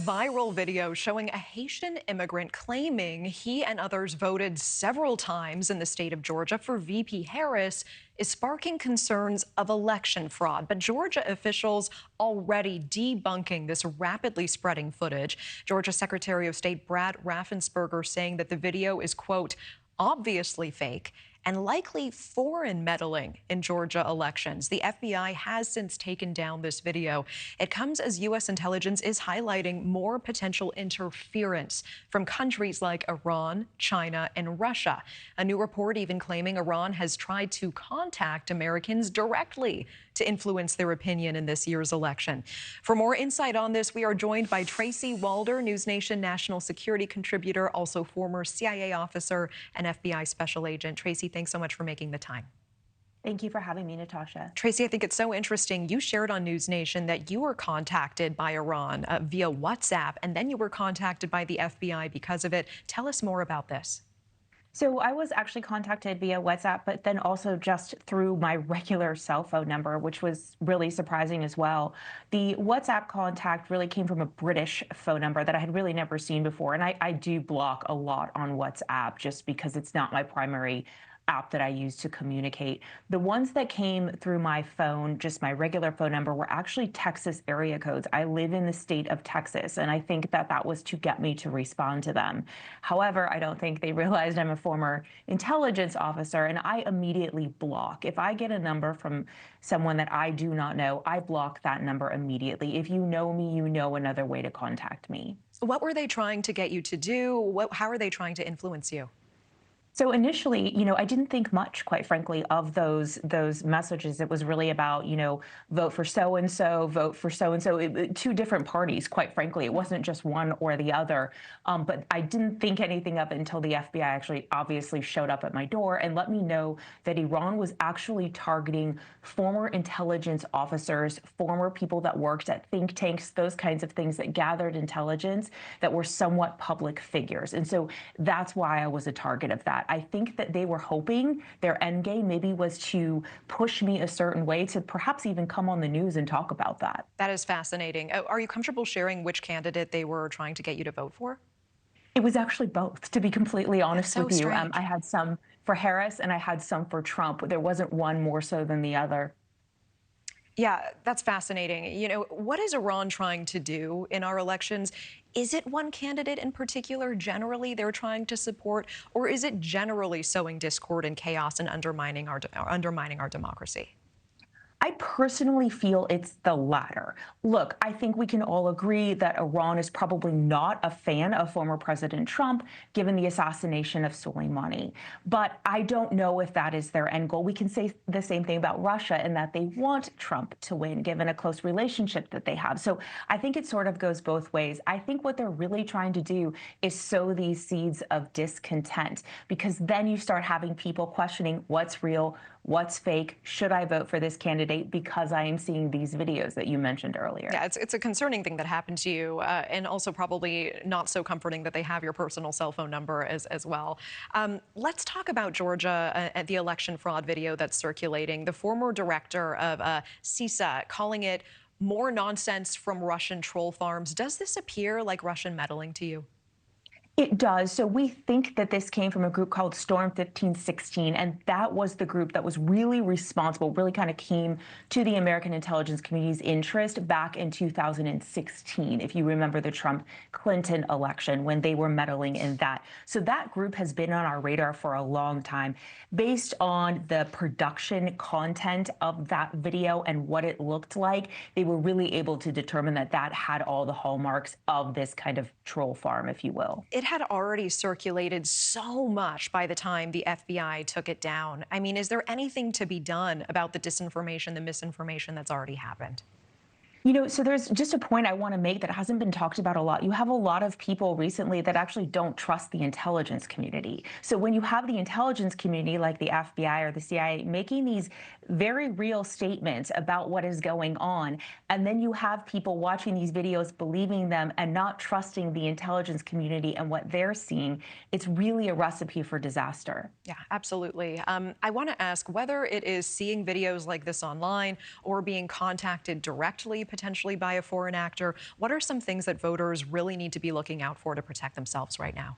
viral video showing a Haitian immigrant claiming he and others voted several times in the state of Georgia for VP Harris is sparking concerns of election fraud. But Georgia officials already debunking this rapidly spreading footage. Georgia Secretary of State Brad Raffensperger saying that the video is, quote, obviously fake and likely foreign meddling in Georgia elections. The FBI has since taken down this video. It comes as U.S. intelligence is highlighting more potential interference from countries like Iran, China, and Russia. A new report even claiming Iran has tried to contact Americans directly to influence their opinion in this year's election. For more insight on this, we are joined by Tracy Walder, NewsNation national security contributor, also former CIA officer and FBI special agent. Tracy, thanks so much for making the time. Thank you for having me, Natasha. Tracy, I think it's so interesting. You shared on NewsNation that you were contacted by Iran via WhatsApp, and then you were contacted by the FBI because of it. Tell us more about this. So I was actually contacted via WhatsApp, but then also just through my regular cell phone number, which was really surprising as well. The WhatsApp contact really came from a British phone number that I had really never seen before. And I do block a lot on WhatsApp just because it's not my primary app that I use to communicate. The ones that came through my phone, just my regular phone number, were actually Texas area codes. I live in the state of Texas, and I think that that was to get me to respond to them. However, I don't think they realized I'm a former intelligence officer, and I immediately block. If I get a number from someone that I do not know, I block that number immediately. If you know me, you know another way to contact me. What were they trying to get you to do? How are they trying to influence you? So initially, I didn't think much, quite frankly, of those messages. It was really about, vote for so-and-so, vote for so-and-so, two different parties, quite frankly. It wasn't just one or the other. But I didn't think anything of it until the FBI actually obviously showed up at my door and let me know that Iran was actually targeting former intelligence officers, former people that worked at think tanks, those kinds of things that gathered intelligence that were somewhat public figures. And so that's why I was a target of that. I think that they were hoping their end game maybe was to push me a certain way to perhaps even come on the news and talk about that. That is fascinating. Are you comfortable sharing which candidate they were trying to get you to vote for? It was actually both, to be completely honest with you. Strange. I had some for Harris and I had some for Trump. There wasn't one more so than the other. Yeah, that's fascinating. What is Iran trying to do in our elections? Is it one candidate in particular generally they're trying to support, or is it generally sowing discord and chaos and undermining our democracy? I personally feel it's the latter. Look, I think we can all agree that Iran is probably not a fan of former President Trump, given the assassination of Soleimani. But I don't know if that is their end goal. We can say the same thing about Russia in that they want Trump to win, given a close relationship that they have. So I think it sort of goes both ways. I think what they're really trying to do is sow these seeds of discontent, because then you start having people questioning what's real, what's fake, should I vote for this candidate because I am seeing these videos that you mentioned earlier. Yeah, it's a concerning thing that happened to you, and also probably not so comforting that they have your personal cell phone number as well. Let's talk about Georgia, the election fraud video that's circulating. The former director of CISA calling it more nonsense from Russian troll farms. Does this appear like Russian meddling to you? It does. So we think that this came from a group called Storm 1516, and that was the group that was really responsible, really kind of came to the American intelligence community's interest back in 2016, if you remember the Trump-Clinton election, when they were meddling in that. So that group has been on our radar for a long time. Based on the production content of that video and what it looked like, they were really able to determine that that had all the hallmarks of this kind of troll farm, if you will. It had already circulated so much by the time the FBI took it down. I mean, is there anything to be done about the disinformation, the misinformation that's already happened? So there's just a point I want to make that hasn't been talked about a lot. You have a lot of people recently that actually don't trust the intelligence community. So when you have the intelligence community like the FBI or the CIA making these very real statements about what is going on, and then you have people watching these videos, believing them and not trusting the intelligence community and what they're seeing, it's really a recipe for disaster. Yeah, absolutely. I want to ask whether it is seeing videos like this online or being contacted directly potentially by a foreign actor. What are some things that voters really need to be looking out for to protect themselves right now?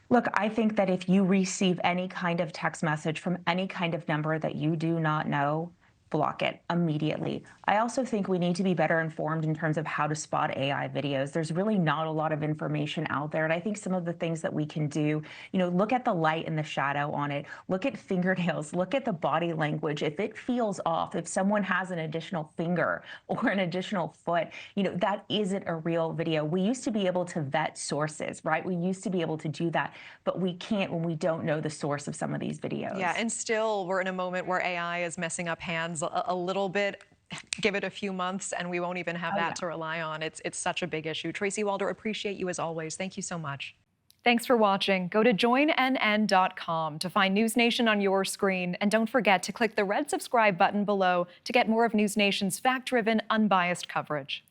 Look, I think that if you receive any kind of text message from any kind of number that you do not know, block it immediately. I also think we need to be better informed in terms of how to spot AI videos. There's really not a lot of information out there. And I think some of the things that we can do, look at the light and the shadow on it, look at fingernails, look at the body language. If it feels off, if someone has an additional finger or an additional foot, that isn't a real video. We used to be able to vet sources, right? We used to be able to do that, but we can't when we don't know the source of some of these videos. Yeah, and still we're in a moment where AI is messing up hands a little bit. Give it a few months and we won't even have that to rely on. It's such a big issue. Tracy Walder, appreciate you as always. Thank you so much. Thanks for watching. Go to joinnn.com to find News Nation on your screen. And don't forget to click the red subscribe button below to get more of News Nation's fact-driven, unbiased coverage.